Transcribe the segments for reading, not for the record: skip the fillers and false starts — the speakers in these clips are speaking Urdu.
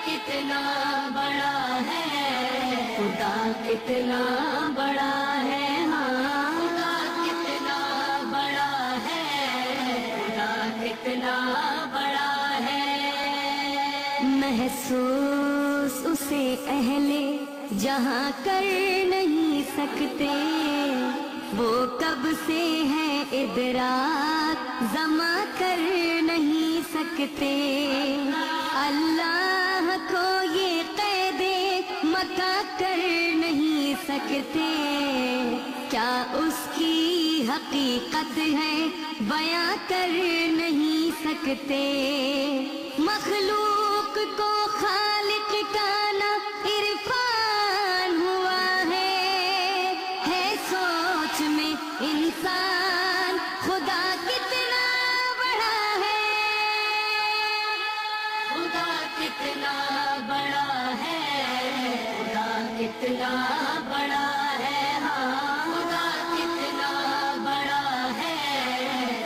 کتنا بڑا ہے، خدا کتنا بڑا ہے، ہاں خدا کتنا بڑا ہے، خدا کتنا بڑا ہے۔ محسوس اسے اہل جہاں کر نہیں سکتے، وہ کب سے ہے ادراک جمع کر نہیں سکتے۔ اللہ کو یہ قید مکہ کر نہیں سکتے، کیا اس کی حقیقت ہے بیاں کر نہیں سکتے۔ مخلوق کو خالق کا نہ عرفان ہوا ہے سوچ میں انسان خدا کتنا بڑا ہے، خدا کتنا بڑا ہے، خدا کتنا بڑا ہے، ہاں خدا کتنا بڑا ہے،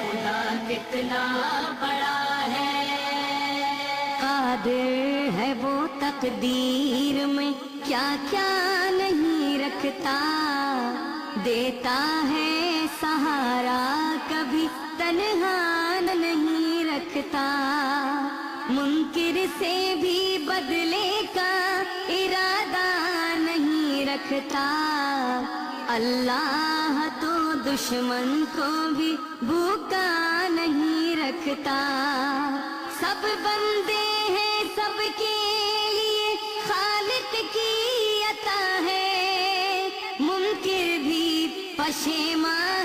خدا کتنا بڑا ہے۔ قادر ہے وہ تقدیر میں کیا کیا نہیں رکھتا، دیتا ہے سہارا کبھی تنہا نہیں رکھتا، منکر سے بھی بدلے کا ارادہ نہیں رکھتا، اللہ تو دشمن کو بھی بھوکا نہیں رکھتا۔ سب بندے ہیں سب کے لیے خالق کی عطا ہے، منکر بھی پشیمان